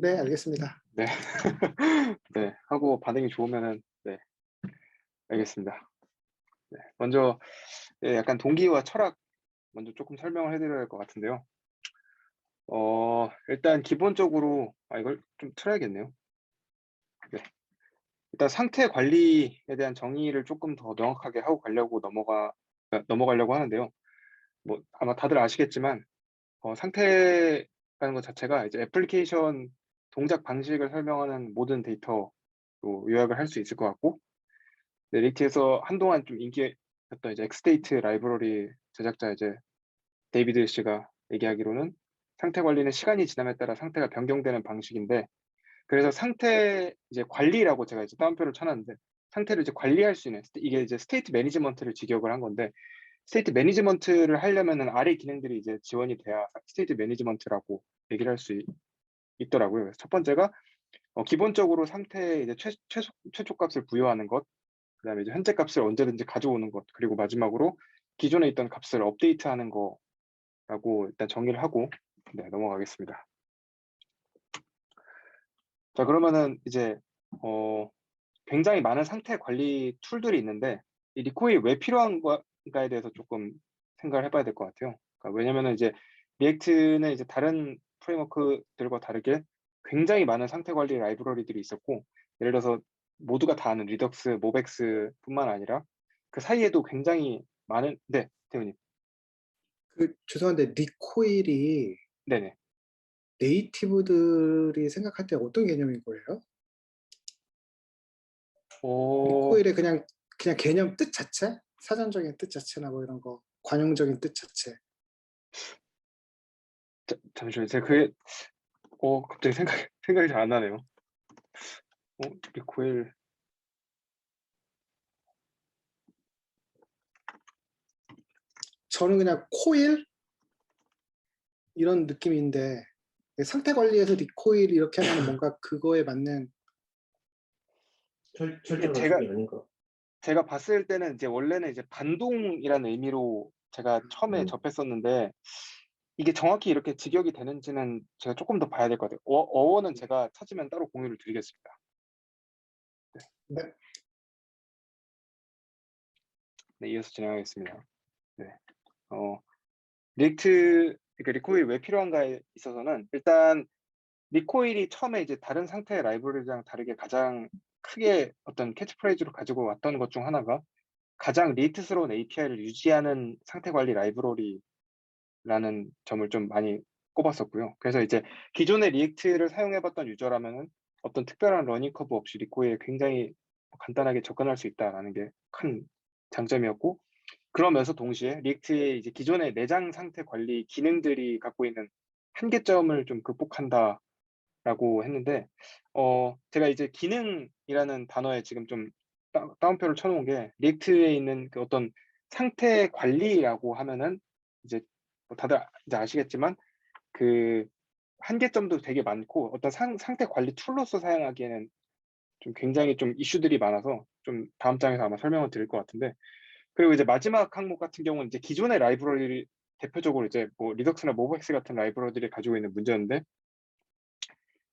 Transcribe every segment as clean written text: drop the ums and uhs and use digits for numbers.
네, 알겠습니다. 네. 네. 하고 반응이 좋으면은 네, 알겠습니다. 네. 먼저 약간 동기와 철학 먼저 조금 설명을 해 드려야 할 것 같은데요. 일단 기본적으로 이걸 좀 틀어야겠네요. 네. 일단 상태 관리에 대한 정의를 조금 더 명확하게 하고 가려고 넘어가려고 하는데요. 뭐 아마 다들 아시겠지만 상태라는 것 자체가 이제 애플리케이션 동작 방식을 설명하는 모든 데이터로 요약을 할 수 있을 것 같고, 네, 리액트에서 한동안 좀 인기였던 이제 엑스테이트 라이브러리 제작자 이제 데이비드 씨가 얘기하기로는 상태 관리는 시간이 지남에 따라 상태가 변경되는 방식인데, 그래서 상태 이제 관리라고 제가 이제 따옴표를 쳐 놨는데, 상태를 이제 관리할 수 있는 이게 이제 스테이트 매니지먼트를 직역을 한 건데, 스테이트 매니지먼트를 하려면은 아래 기능들이 이제 지원이 돼야 스테이트 매니지먼트라고 얘기를 할 수 있더라고요. 그래서 첫 번째가 기본적으로 상태에 이제 최초값을 부여하는 것, 그다음에 이제 현재 값을 언제든지 가져오는 것, 그리고 마지막으로 기존에 있던 값을 업데이트하는 거라고 일단 정의를 하고, 네, 넘어가겠습니다. 자, 그러면은 이제 굉장히 많은 상태 관리 툴들이 있는데, 이 리코일이 왜 필요한가에 대해서 조금 생각을 해봐야 될 것 같아요. 그러니까 왜냐면은 이제 리액트는 이제 다른 프레임워크들과 다르게 굉장히 많은 상태 관리 라이브러리들이 있었고, 예를 들어서 모두가 다 아는 리덕스, 모벡스뿐만 아니라 그 사이에도 굉장히 많은, 네, 대우님. 죄송한데 리코일이 네네. 네이티브들이 생각할 때 어떤 개념인 거예요? 어, 리코일의 그냥 개념 뜻 자체? 사전적인 뜻 자체나 뭐 이런 거, 관용적인 뜻 자체. 잠시만요. 제가 그게 갑자기 생각이 잘 안 나네요. 리코일. 저는 그냥 코일 이런 느낌인데, 상태 관리에서 리코일 이렇게 하면은 뭔가 그거에 맞는. 이게 철저한 학습이 아닌가. 제가 봤을 때는 이제 원래는 이제 반동이라는 의미로 제가 처음에 접했었는데, 이게 정확히 이렇게 직역이 되는지는 제가 조금 더 봐야 될 것 같아요. 어원은 제가 찾으면 따로 공유를 드리겠습니다. 네. 네, 이어서 진행하겠습니다. 네. 리액트, 그러니까 리코일이 왜 필요한가에 있어서는 일단 리코일이 처음에 이제 다른 상태의 라이브러리랑 다르게 가장 크게 어떤 캐치프레이즈로 가지고 왔던 것 중 하나가 가장 리액트스러운 API를 유지하는 상태 관리 라이브러리라는 점을 좀 많이 꼽았었고요. 그래서 이제 기존의 리액트를 사용해봤던 유저라면은 어떤 특별한 러닝 커브 없이 리코일에 굉장히 간단하게 접근할 수 있다라는 게 큰 장점이었고, 그러면서 동시에 리액트의 이제 기존의 내장 상태 관리 기능들이 갖고 있는 한계점을 좀 극복한다라고 했는데, 제가 이제 기능이라는 단어에 지금 좀 따옴표를 쳐놓은 게, 리액트에 있는 그 어떤 상태 관리라고 하면은 이제 뭐 다들 이제 아시겠지만 그 한계점도 되게 많고, 어떤 상태 관리 툴로서 사용하기에는 좀 굉장히 좀 이슈들이 많아서 좀 다음 장에서 아마 설명을 드릴 것 같은데, 그리고 이제 마지막 항목 같은 경우는 이제 기존의 라이브러리, 대표적으로 이제 뭐 리덕스나 모브엑스 같은 라이브러리들이 가지고 있는 문제였는데,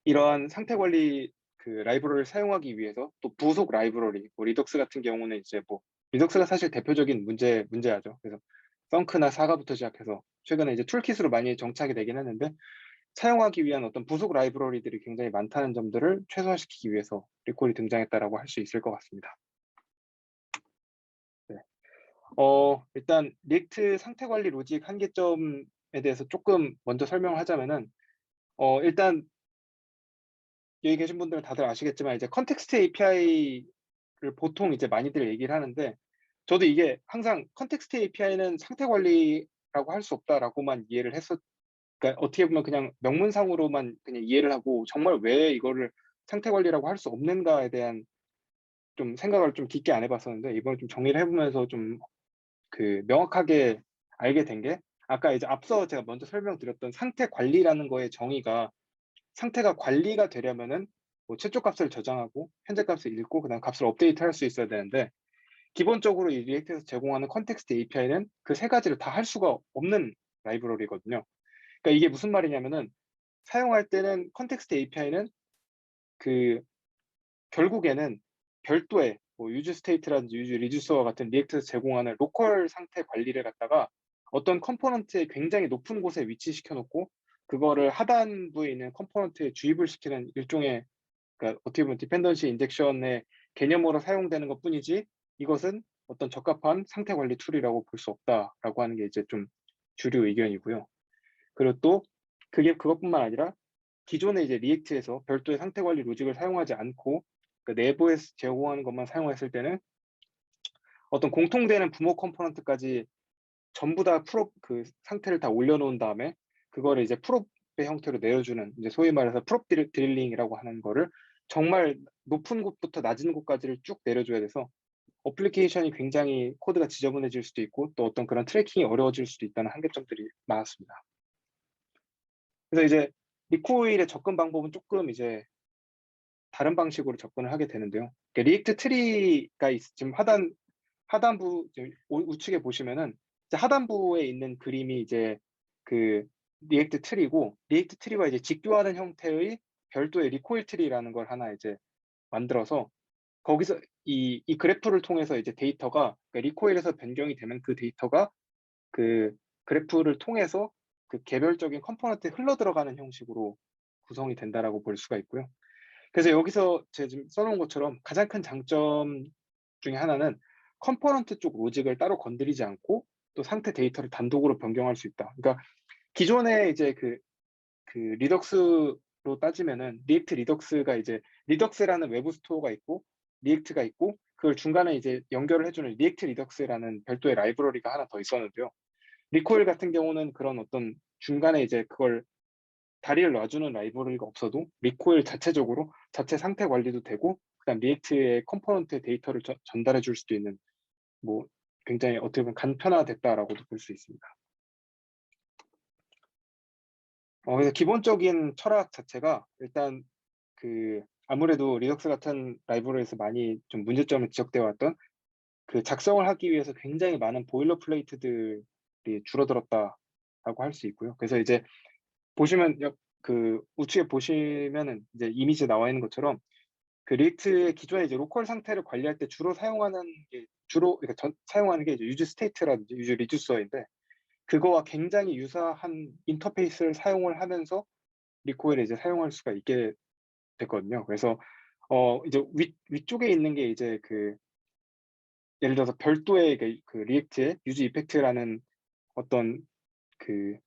이러한 상태 관리 그 라이브러리를 사용하기 위해서 또 부속 라이브러리, 뭐 리덕스 같은 경우는 이제 뭐 리덕스가 사실 대표적인 문제야죠. 그래서 썬크나 사가부터 시작해서 최근에 이제 툴킷으로 많이 정착이 되긴 했는데, 사용하기 위한 어떤 부속 라이브러리들이 굉장히 많다는 점들을 최소화시키기 위해서 리콜이 등장했다라고 할 수 있을 것 같습니다. 네. 일단 리액트 상태 관리 로직 한계점에 대해서 조금 먼저 설명을 하자면은, 일단 여기 계신 분들은 다들 아시겠지만 이제 컨텍스트 API를 보통 이제 많이들 얘기를 하는데, 저도 이게 항상 컨텍스트 API는 상태 관리라고 할 수 없다라고만 이해를 그러니까 어떻게 보면 그냥 명문상으로만 그냥 이해를 하고, 정말 왜 이거를 상태 관리라고 할 수 없는가에 대한 좀 생각을 좀 깊게 안 해봤었는데, 이번에 좀 정리를 해보면서 좀 그 명확하게 알게 된 게, 아까 이제 앞서 제가 먼저 설명드렸던 상태 관리라는 거의 정의가, 상태가 관리가 되려면은 뭐 최초 값을 저장하고 현재 값을 읽고 그다음 값을 업데이트할 수 있어야 되는데, 기본적으로 이 리액트에서 제공하는 컨텍스트 API는 그 세 가지를 다 할 수가 없는 라이브러리거든요. 그러니까 이게 무슨 말이냐면은 사용할 때는 컨텍스트 API는 그 결국에는 별도의 뭐 유즈 스테이트라든지 유즈 리듀서와 같은 리액트에서 제공하는 로컬 상태 관리를 갖다가 어떤 컴포넌트의 굉장히 높은 곳에 위치시켜 놓고 그거를 하단부에 있는 컴포넌트에 주입을 시키는 일종의, 그러니까 어떻게 보면 디펜던시 인젝션의 개념으로 사용되는 것뿐이지 이것은 어떤 적합한 상태 관리 툴이라고 볼 수 없다라고 하는 게 이제 좀 주류 의견이고요. 그리고 또 그것뿐만 아니라 기존의 이제 리액트에서 별도의 상태 관리 로직을 사용하지 않고 그 내부에서 제공하는 것만 사용했을 때는 어떤 공통되는 부모 컴포넌트까지 전부 다 프롭 그 상태를 다 올려놓은 다음에 그거를 이제 프롭의 형태로 내려주는, 이제 소위 말해서 프롭 드릴링이라고 하는 거를 정말 높은 곳부터 낮은 곳까지를 쭉 내려줘야 돼서 어플리케이션이 굉장히 코드가 지저분해질 수도 있고 또 어떤 그런 트래킹이 어려워질 수도 있다는 한계점들이 많았습니다. 그래서 이제 리코일의 접근 방법은 조금 이제 다른 방식으로 접근을 하게 되는데요. 그러니까 리액트 트리가 지금 하단부 지금 우측에 보시면은 이제 하단부에 있는 그림이 이제 그 리액트 트리고, 리액트 트리와 이제 직교하는 형태의 별도의 리코일 트리라는 걸 하나 이제 만들어서 거기서 이 그래프를 통해서 이제 데이터가, 그러니까 리코일에서 변경이 되면 그 데이터가 그 그래프를 통해서 그 개별적인 컴포넌트에 흘러 들어가는 형식으로 구성이 된다라고 볼 수가 있고요. 그래서 여기서 제가 지금 써놓은 것처럼 가장 큰 장점 중에 하나는 컴포넌트 쪽 로직을 따로 건드리지 않고 또 상태 데이터를 단독으로 변경할 수 있다. 그러니까 기존에 이제 그 리덕스로 따지면은 리액트 리덕스가 이제 리덕스라는 외부 스토어가 있고 리액트가 있고 그걸 중간에 이제 연결을 해주는 리액트 리덕스라는 별도의 라이브러리가 하나 더 있었는데요. 리코일 같은 경우는 그런 어떤 중간에 이제 그걸 다리를 놔주는 라이브러리가 없어도 리코일 자체적으로 자체 상태 관리도 되고 그다음 리액트의 컴포넌트의 데이터를 전달해 줄 수도 있는, 뭐 굉장히 어떻게 보면 간편화됐다라고도 볼 수 있습니다. 그래서 기본적인 철학 자체가 일단 그 아무래도 리덕스 같은 라이브러리에서 많이 좀 문제점이 지적되어 왔던 그 작성을 하기 위해서 굉장히 많은 보일러 플레이트들이 줄어들었다라고 할 수 있고요. 그래서 이제 보시면 그 우측에 보시면은 이제 이미지 나와 있는 것처럼 그 리액트의 기존의 이제 로컬 상태를 관리할 때 주로 사용하는 게 그러니까 사용하는 게 이제 유즈 스테이트라든지 유즈 리듀서인데 그거와 굉장히 유사한 인터페이스를 사용을 하면서 리코일을 이제 사용할 수가 있게 됐거든요. 그래서 이제 위쪽에 있는 게 이제 그 예를 들어서 별도의 그 리액트의 유즈 이펙트라는 어떤 그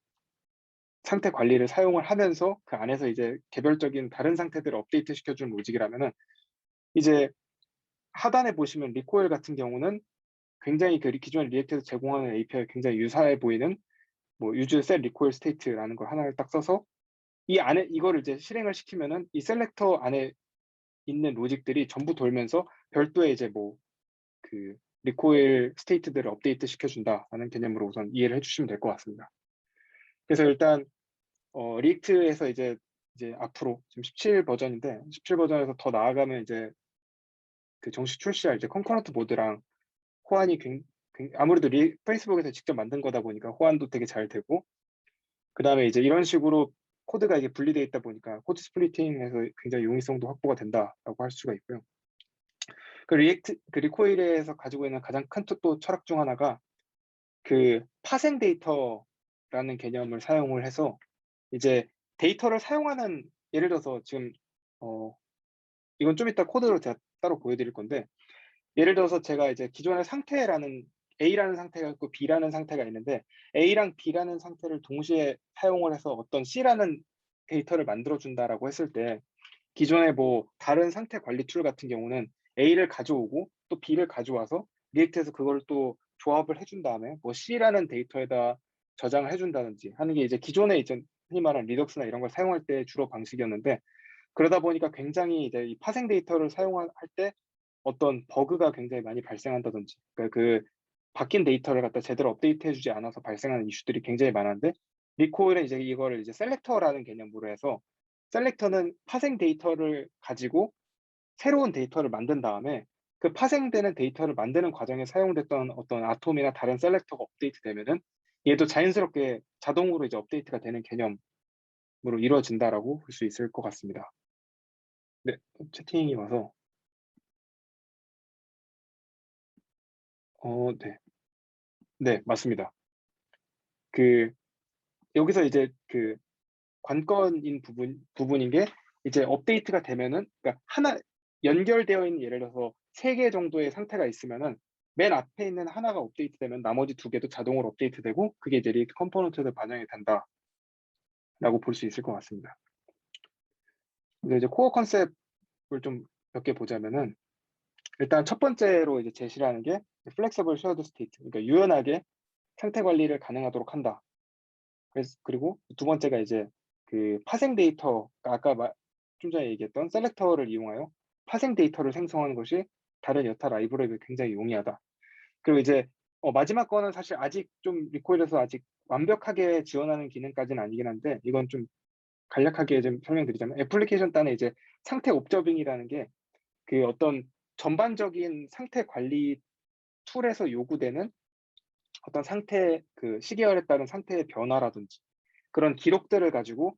상태 관리를 사용을 하면서 그 안에서 이제 개별적인 다른 상태들을 업데이트 시켜주는 로직이라면은 이제 하단에 보시면 리코일 같은 경우는 굉장히 그 기존의 리액트에서 제공하는 API가 굉장히 유사해 보이는 뭐 유즈 셀 리코일 스테이트라는 걸 하나를 딱 써서 이 안에 이거를 이제 실행을 시키면은 이 셀렉터 안에 있는 로직들이 전부 돌면서 별도의 이제 뭐 그 리코일 스테이트들을 업데이트 시켜준다라는 개념으로 우선 이해를 해주시면 될 것 같습니다. 그래서 일단 리액트에서 이제 앞으로 지금 17 버전인데 17 버전에서 더 나아가면 이제 그 정식 출시할 이제 컨커런트 모드랑 호환이 아무래도 페이스북에서 직접 만든 거다 보니까 호환도 되게 잘 되고 그다음에 이제 이런 식으로 코드가 이게 분리되어 있다 보니까 코드 스플리팅에서 굉장히 용이성도 확보가 된다라고 할 수가 있고요. 그 리코일에서 가지고 있는 가장 큰 또 철학 중 하나가 그 파생 데이터라는 개념을 사용을 해서 이제 데이터를 사용하는, 예를 들어서 지금 이건 좀 이따 코드로 제가 따로 보여드릴 건데 예를 들어서 제가 이제 기존의 상태라는 A라는 상태가 있고 B라는 상태가 있는데 A랑 B라는 상태를 동시에 사용을 해서 어떤 C라는 데이터를 만들어 준다라고 했을 때 기존의 뭐 다른 상태 관리 툴 같은 경우는 A를 가져오고 또 B를 가져와서 리액트에서 그걸 또 조합을 해준 다음에 뭐 C라는 데이터에다 저장을 해준다든지 하는 게 이제 기존에 이제 흔히 말하는 리덕스나 이런 걸 사용할 때 주로 방식이었는데 그러다 보니까 굉장히 이제 이 파생 데이터를 사용할 때 어떤 버그가 굉장히 많이 발생한다든지 그러니까 그 바뀐 데이터를 갖다 제대로 업데이트 해주지 않아서 발생하는 이슈들이 굉장히 많은데 리코일은 이제 이거를 이제 셀렉터라는 개념으로 해서 셀렉터는 파생 데이터를 가지고 새로운 데이터를 만든 다음에 그 파생되는 데이터를 만드는 과정에 사용됐던 어떤 아톰이나 다른 셀렉터가 업데이트 되면은 얘도 자연스럽게 자동으로 이제 업데이트가 되는 개념 이루어진다라고 볼 수 있을 것 같습니다. 네, 채팅이 와서 네. 네, 맞습니다. 여기서 이제 관건인 부분인 게 이제 업데이트가 되면은, 그러니까 하나 연결되어 있는, 예를 들어서 3개 정도의 상태가 있으면은 맨 앞에 있는 하나가 업데이트되면 나머지 2개도 자동으로 업데이트되고, 그게 이제 리액트 컴포넌트에 반영이 된다라고 볼 수 있을 것 같습니다. 근데 이제 코어 컨셉을 좀 몇 개 보자면은, 일단 첫 번째로 이제 제시를 하는 게 플렉서블 쉐어드 스테이트, 그러니까 유연하게 상태 관리를 가능하도록 한다. 그리고 두 번째가 이제 파생 데이터, 아까 좀 전에 얘기했던 셀렉터를 이용하여 파생 데이터를 생성하는 것이 다른 여타 라이브러리에 굉장히 용이하다. 그리고 이제 마지막 거는 사실 아직 좀 리코일에서 아직 완벽하게 지원하는 기능까지는 아니긴 한데, 이건 좀 간략하게 좀 설명드리자면, 애플리케이션 단에 이제 상태 옵저빙이라는 게 어떤 전반적인 상태 관리 툴에서 요구되는 어떤 상태, 시계열에 따른 상태의 변화라든지 그런 기록들을 가지고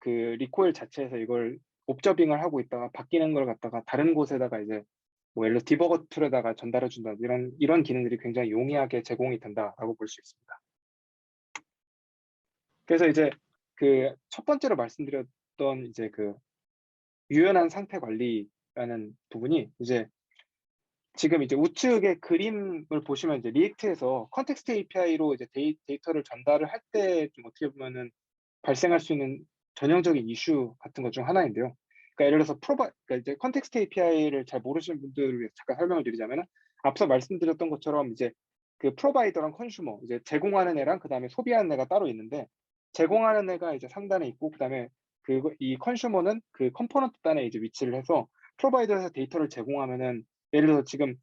리코일 자체에서 이걸 옵저빙을 하고 있다가 바뀌는 걸 갖다가 다른 곳에다가 이제 예를 들어 디버거 툴에다가 전달해 준다, 이런 기능들이 굉장히 용이하게 제공이 된다라고 볼 수 있습니다. 그래서 이제 첫 번째로 말씀드렸던 이제 유연한 상태 관리라는 부분이, 이제 지금 이제 우측의 그림을 보시면 이제 리액트에서 컨텍스트 API로 이제 데이터를 전달을 할 때 좀 어떻게 보면은 발생할 수 있는 전형적인 이슈 같은 것 중 하나인데요. 그러니까 예를 들어서 그러니까 이제 컨텍스트 API를 잘 모르시는 분들을 위해서 잠깐 설명을 드리자면은, 앞서 말씀드렸던 것처럼 이제 프로바이더랑 컨슈머, 이제 제공하는 애랑 그다음에 소비하는 애가 따로 있는데, 제공하는 애가 이제 상단에 있고, 그다음에 이 컨슈머는 컴포넌트 단에 이제 위치를 해서 프로바이더에서 데이터를 제공하면은, 예를 들어서 지금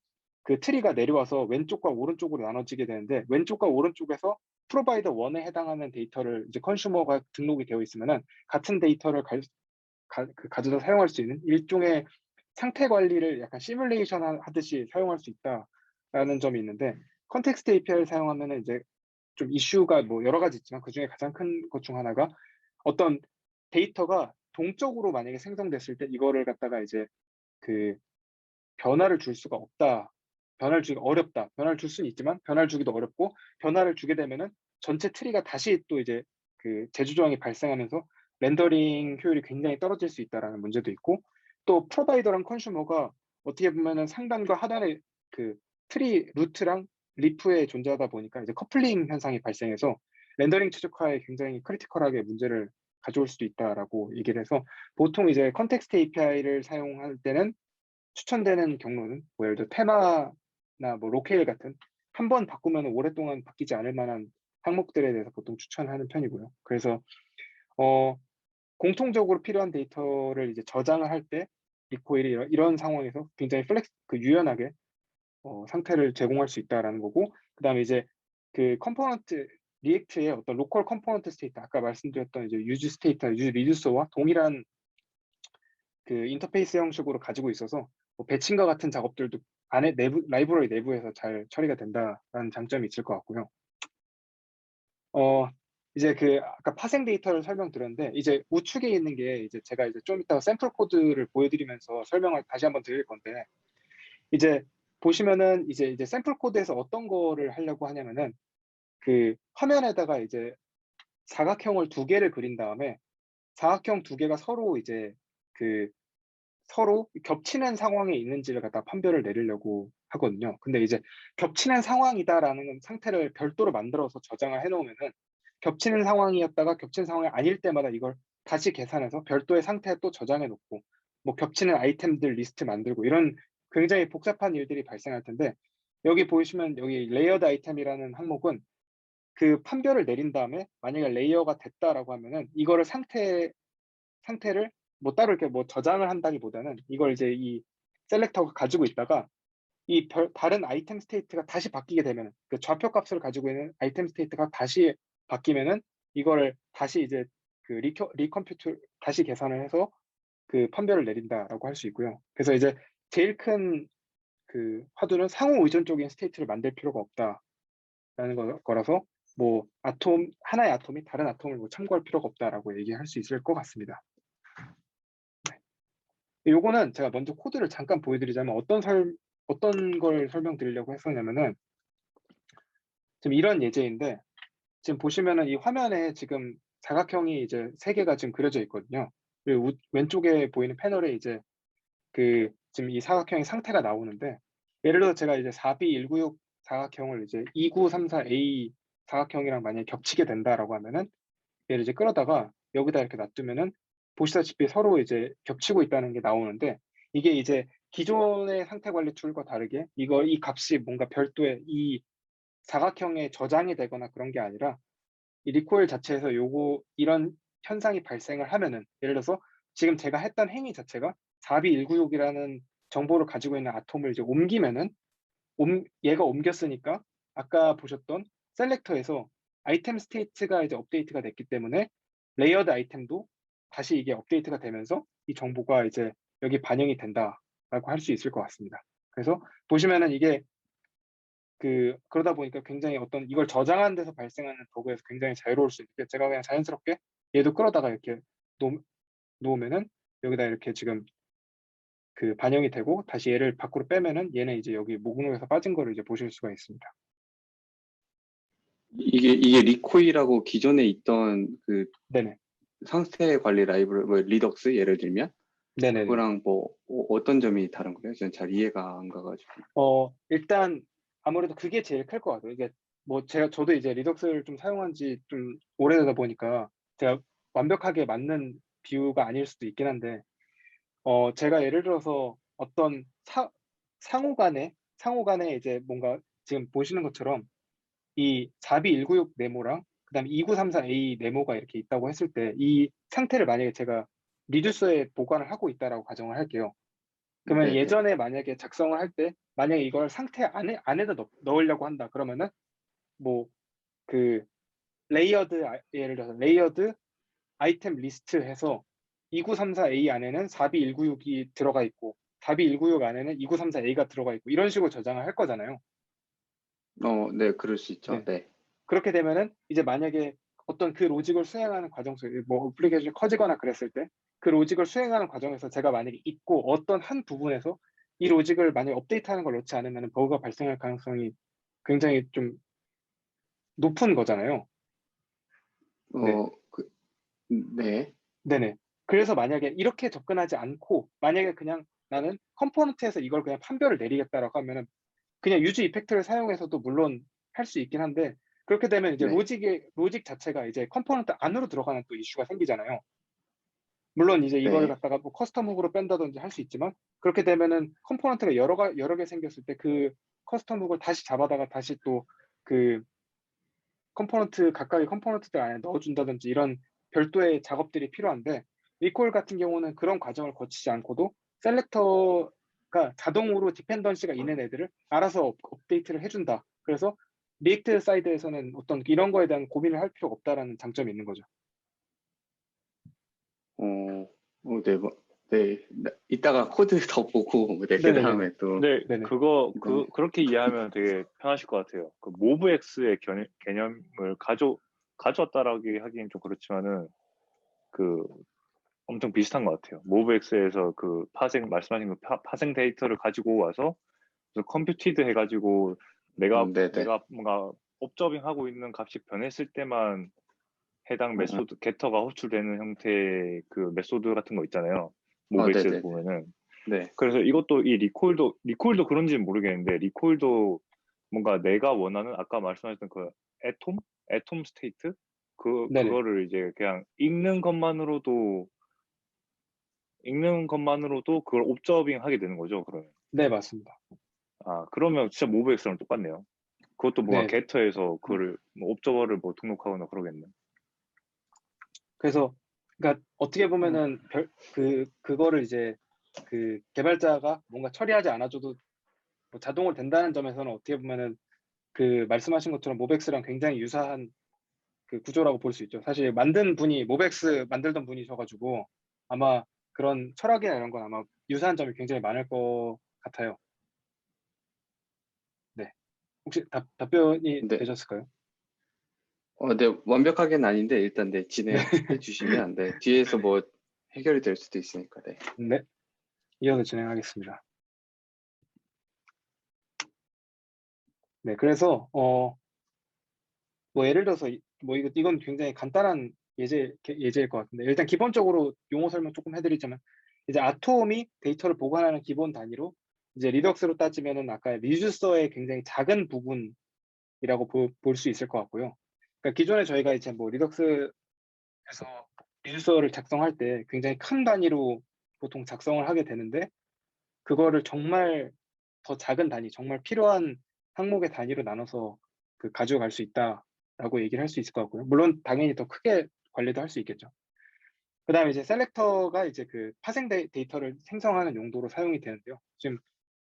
트리가 내려와서 왼쪽과 오른쪽으로 나눠지게 되는데, 왼쪽과 오른쪽에서 프로바이더 1에 해당하는 데이터를 이제 컨슈머가 등록이 되어 있으면은 같은 데이터를 가져다 사용할 수 있는 일종의 상태 관리를 약간 시뮬레이션 하듯이 사용할 수 있다라는 점이 있는데, 컨텍스트 API를 사용하면은 이제 좀 이슈가 여러 가지 있지만 그중에 가장 큰 것 중 하나가, 어떤 데이터가 동적으로 만약에 생성됐을 때 이거를 갖다가 이제 변화를 줄 수가 없다, 변화를 주기가 어렵다, 변화를 줄 수는 있지만 변화를 주기도 어렵고, 변화를 주게 되면은 전체 트리가 다시 또 이제 재주 저항이 발생하면서 렌더링 효율이 굉장히 떨어질 수 있다라는 문제도 있고, 또 프로바이더랑 컨슈머가 어떻게 보면은 상단과 하단의 트리 루트랑 리프에 존재하다 보니까 이제 커플링 현상이 발생해서 렌더링 최적화에 굉장히 크리티컬하게 문제를 가져올 수도 있다라고 얘기를 해서, 보통 이제 컨텍스트 API를 사용할 때는 추천되는 경로는 예를 들어 테마나 로케일 같은 한 번 바꾸면 오랫동안 바뀌지 않을 만한 항목들에 대해서 보통 추천하는 편이고요. 그래서 공통적으로 필요한 데이터를 이제 저장을 할 때 리코일이 이런 상황에서 굉장히 유연하게 상태를 제공할 수 있다라는 거고, 그다음에 이제 컴포넌트 리액트의 어떤 로컬 컴포넌트 스테이트, 아까 말씀드렸던 이제 유즈 스테이트나 유즈 리듀서와 동일한 인터페이스 형식으로 가지고 있어서 배칭과 같은 작업들도 라이브러리 내부에서 잘 처리가 된다라는 장점이 있을 것 같고요. 이제 아까 파생 데이터를 설명드렸는데, 이제 우측에 있는 게 이제 제가 이제 좀 이따가 샘플 코드를 보여드리면서 설명을 다시 한번 드릴 건데, 이제 보시면은 이제 샘플 코드에서 어떤 거를 하려고 하냐면은, 화면에다가 이제 사각형을 2개를 그린 다음에 사각형 2개가 서로 이제 서로 겹치는 상황에 있는지를 갖다 판별을 내리려고 하거든요. 근데 이제 겹치는 상황이다라는 상태를 별도로 만들어서 저장을 해놓으면은, 겹치는 상황이었다가 겹치는 상황이 아닐 때마다 이걸 다시 계산해서 별도의 상태에 또 저장해 놓고, 겹치는 아이템들 리스트 만들고, 이런 굉장히 복잡한 일들이 발생할 텐데, 여기 보시면 여기 레이어드 아이템이라는 항목은 판별을 내린 다음에 만약에 레이어가 됐다라고 하면은, 이거를 상태를 따로 이렇게 저장을 한다기보다는, 이걸 이제 이 셀렉터가 가지고 있다가 다른 아이템 스테이트가 다시 바뀌게 되면, 좌표 값을 가지고 있는 아이템 스테이트가 다시 바뀌면은 이거를 다시 이제 리컴퓨트 다시 계산을 해서 판별을 내린다라고 할 수 있고요. 그래서 이제 제일 큰 화두는 상호 의존적인 스테이트를 만들 필요가 없다라는 거라서, 뭐 하나의 아톰이 다른 아톰을 뭐 참고할 필요가 없다라고 얘기할 수 있을 것 같습니다. 요거는 제가 먼저 코드를 잠깐 보여드리자면 어떤 걸 설명드리려고 했었냐면은 지금 이런 예제인데 지금 보시면은 이 화면에 지금 사각형이 이제 3개가 지금 그려져 있거든요. 그리고 왼쪽에 보이는 패널에 이제 지금 이 사각형의 상태가 나오는데 예를 들어 제가 이제 4B196 사각형을 이제 2934A 사각형이랑 만약에 겹치게 된다라고 하면은 얘를 이제 끌어다가 여기다 이렇게 놔두면은 보시다시피 서로 이제 겹치고 있다는 게 나오는데 이게 이제 기존의 상태 관리 툴과 다르게 이 값이 뭔가 별도의 이 사각형에 저장이 되거나 그런 게 아니라 이 리코일 자체에서 이런 현상이 발생을 하면은 예를 들어서 지금 제가 했던 행위 자체가 4B196이라는 정보를 가지고 있는 아톰을 이제 옮기면은 얘가 옮겼으니까 아까 보셨던 셀렉터에서 아이템 스테이트가 이제 업데이트가 됐기 때문에 레이어드 아이템도 다시 이게 업데이트가 되면서 이 정보가 이제 여기 반영이 된다라고 할 수 있을 것 같습니다. 그래서 보시면은 이게 그러다 보니까 굉장히 이걸 저장하는 데서 발생하는 버그에서 굉장히 자유로울 수 있게 제가 그냥 자연스럽게 얘도 끌어다가 이렇게 놓으면은 여기다 이렇게 지금 반영이 되고 다시 얘를 밖으로 빼면은 얘는 이제 여기 목록에서 빠진 거를 이제 보실 수가 있습니다. 이게 리코이라고 기존에 있던 그 네네. 상태 관리 라이브러리, 뭐 리덕스 예를 들면 네네네. 그거랑 뭐 어떤 점이 다른 거예요? 저는 잘 이해가 안 가가지고. 일단 아무래도 그게 제일 클 것 같아요. 이게 뭐 저도 이제 리덕스를 좀 사용한 지 좀 오래되다 보니까 제가 완벽하게 맞는 비유가 아닐 수도 있긴 한데 제가 예를 들어서 어떤 상호 간에 이제 뭔가 지금 보시는 것처럼 이 4B196 네모랑 그다음에 2934A 네모가 이렇게 있다고 했을 때 이 상태를 만약에 제가 리듀서에 보관을 하고 있다라고 가정을 할게요. 그러면 네네. 예전에 만약에 작성을 할 때 만약에 이걸 상태 안에다 넣으려고 한다 그러면은 뭐 예를 들어서 레이어드 아이템 리스트 해서 2934A 안에는 4B196이 들어가 있고 4B196 안에는 2934A가 들어가 있고 이런 식으로 저장을 할 거잖아요. 네, 그럴 수 있죠. 네. 네. 그렇게 되면은 이제 만약에 어떤 로직을 수행하는 과정 속에 뭐 어플리케이션이 커지거나 그랬을 때 그 로직을 수행하는 과정에서 제가 만약에 잊고 어떤 한 부분에서 이 로직을 만약에 업데이트하는 걸 넣지 않으면 버그가 발생할 가능성이 굉장히 좀 높은 거잖아요. 네. 네. 네네. 그래서 만약에 이렇게 접근하지 않고 만약에 그냥 나는 컴포넌트에서 이걸 그냥 판별을 내리겠다라고 하면은 그냥 유즈 이펙트를 사용해서도 물론 할 수 있긴 한데 그렇게 되면 이제 네. 로직 자체가 이제 컴포넌트 안으로 들어가는 또 이슈가 생기잖아요. 물론 이제 이거를 네. 갖다가 뭐 커스텀 훅으로 뺀다든지 할 수 있지만 그렇게 되면은 컴포넌트가 여러 개 생겼을 때 그 커스텀 훅을 다시 잡아다가 다시 또 각각의 컴포넌트들 안에 넣어준다든지 이런 별도의 작업들이 필요한데 리콜 같은 경우는 그런 과정을 거치지 않고도 셀렉터가 자동으로 디펜던시가 있는 애들을 알아서 업데이트를 해준다. 그래서 리액트 사이드에서는 어떤 이런 거에 대한 고민을 할 필요가 없다라는 장점이 있는 거죠. 네, 네. 이따가 코드 더 보고, 네, 그 네네네. 다음에 또. 근데 네네. 그렇게 이해하면 되게 편하실 것 같아요. 모브X의 개념을 가져왔다라고 하기엔 좀 그렇지만은 엄청 비슷한 것 같아요. 모브X에서 말씀하신 파생 데이터를 가지고 와서 컴퓨티드 해가지고 내가 네네. 뭔가 옵저빙하고 있는 값이 변했을 때만 해당 메소드 게터가 호출되는 형태의 메소드 같은 거 있잖아요. 모브X에서 네네. 보면은. 네. 그래서 이것도 이 리콜도 그런지는 모르겠는데 리콜도 뭔가 내가 원하는 아까 말씀하셨던 애톰 스테이트 네네. 그거를 이제 그냥 읽는 것만으로도 그걸 옵저빙 하게 되는 거죠. 그러면 네, 맞습니다. 그러면 진짜 모브엑스랑 똑같네요. 그것도 뭔가 네. 게터에서 그거를 옵저버를 뭐 등록하거나 그러겠네. 그래서 그러니까 어떻게 보면은 그거를 이제 개발자가 뭔가 처리하지 않아줘도 뭐 자동으로 된다는 점에서는 어떻게 보면은 말씀하신 것처럼 모백스랑 굉장히 유사한 구조라고 볼 수 있죠. 사실 모백스 만들던 분이셔가지고 아마 그런 철학이나 이런 건 아마 유사한 점이 굉장히 많을 것 같아요. 네. 혹시 답변이 네. 되셨을까요? 네, 완벽하게는 아닌데 일단 네, 진행해 주시면 네, 뒤에서 뭐 해결이 될 수도 있으니까 네. 네, 이어서 진행하겠습니다. 네, 그래서 뭐 예를 들어서 뭐 이건 굉장히 간단한 예제일 것 같은데 일단 기본적으로 용어 설명 조금 해드리자면 이제 아톰이 데이터를 보관하는 기본 단위로 이제 리덕스로 따지면은 아까 리듀서의 굉장히 작은 부분이라고 볼 수 있을 것 같고요. 그러니까 기존에 저희가 이제 뭐 리덕스에서 리듀서를 작성할 때 굉장히 큰 단위로 보통 작성을 하게 되는데 그거를 정말 더 작은 단위, 정말 필요한 항목의 단위로 나눠서 가져갈 수 있다라고 얘기를 할 수 있을 것 같고요. 물론 당연히 더 크게 관리도 할 수 있겠죠. 그 다음에 이제 셀렉터가 이제 파생 데이터를 생성하는 용도로 사용이 되는데요. 지금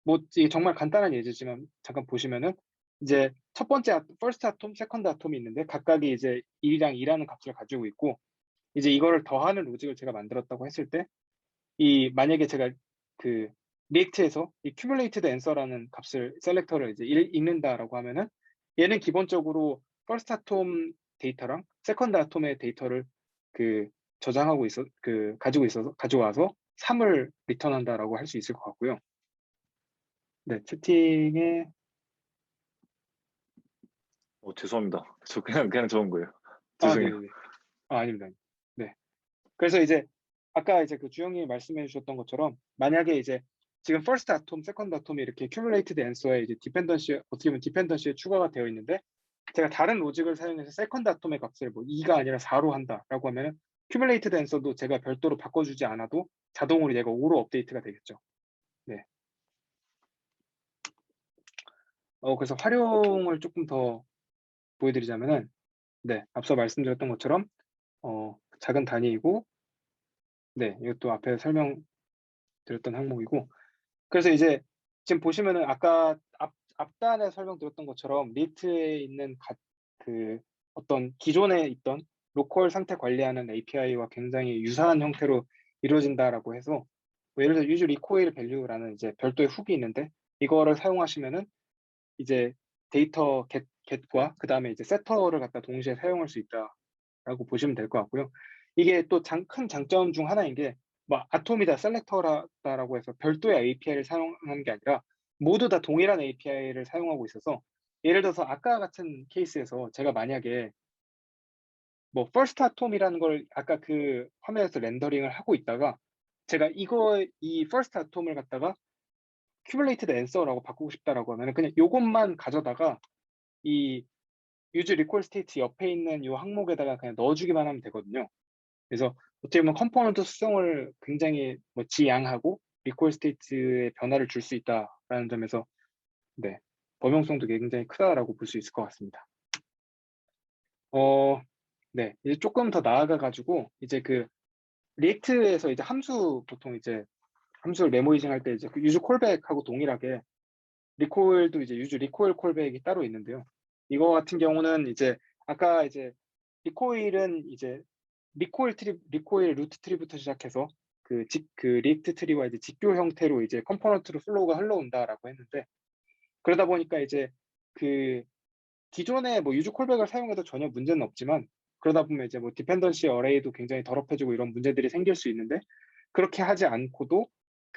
뭐 이게 정말 간단한 예제지만 잠깐 보시면은 이제 첫 번째 퍼스트 아톰, 세컨드 아톰이 있는데 각각이 이제 1이랑 2라는 값을 가지고 있고 이제 이거를 더하는 로직을 제가 만들었다고 했을 때 만약에 제가 리액트에서 이 accumulated answer라는 값을 셀렉터를 이제 읽는다라고 하면은 얘는 기본적으로 first atom 데이터랑 second atom의 데이터를 저장하고 가져와서 3을 리턴한다라고 할 수 있을 것 같고요. 네, 채팅에 죄송합니다. 저 그냥 적은 거예요. 아, 죄송해요. 네네네. 아닙니다. 네. 그래서 이제 아까 이제 주영이 말씀해 주셨던 것처럼 만약에 이제 지금 first atom, second atom이 이렇게 accumulated answer에 이제 어떻게 보면 dependency에 추가가 되어 있는데 제가 다른 로직을 사용해서 second atom의 값을 뭐 2가 아니라 4로 한다라고 하면은 accumulated answer도 제가 별도로 바꿔주지 않아도 자동으로 얘가 5로 업데이트가 되겠죠. 네. 그래서 활용을 조금 더 보여드리자면은 네, 앞서 말씀드렸던 것처럼 작은 단위이고 네, 이것도 앞에 설명드렸던 항목이고 그래서 이제 지금 보시면은 아까 앞단에 설명드렸던 것처럼 리트에 있는 어떤 기존에 있던 로컬 상태 관리하는 API와 굉장히 유사한 형태로 이루어진다라고 해서 뭐 예를 들어 유즈 리코일 밸류라는 이제 별도의 훅이 있는데 이거를 사용하시면은 이제 데이터 get과 그 다음에 이제 세터를 갖다 동시에 사용할 수 있다라고 보시면 될 것 같고요. 이게 또 큰 장점 중 하나인 게 뭐 아톰이다 셀렉터다라고 해서 별도의 API를 사용하는 게 아니라 모두 다 동일한 API를 사용하고 있어서 예를 들어서 아까 같은 케이스에서 제가 만약에 뭐 first atom이라는 걸 아까 화면에서 렌더링을 하고 있다가 제가 이 first atom을 갖다가 accumulated answer라고 바꾸고 싶다라고 하면 그냥 요것만 가져다가 이 use recall state 옆에 있는 이 항목에다가 그냥 넣어주기만 하면 되거든요. 그래서 어떻게 보면 컴포넌트 수성을 굉장히 뭐 지양하고 리콜 스테이트에 변화를 줄 수 있다라는 점에서 네, 범용성도 굉장히 크다라고 볼 수 있을 것 같습니다. 네, 이제 조금 더 나아가 가지고 이제 리액트에서 이제 보통 이제 함수를 메모이징 할 때 이제 유즈 콜백하고 동일하게 리콜도 이제 유즈 리콜 콜백이 따로 있는데요. 이거 같은 경우는 이제 아까 이제 리콜은 이제 리코일 루트 트리부터 시작해서 리액트 트리와 이제 직교 형태로 이제 컴포넌트로 플로우가 흘러온다라고 했는데 그러다 보니까 이제 기존에 뭐 유즈 콜백을 사용해도 전혀 문제는 없지만 그러다 보면 이제 뭐 디펜던시 어레이도 굉장히 더럽혀지고 이런 문제들이 생길 수 있는데 그렇게 하지 않고도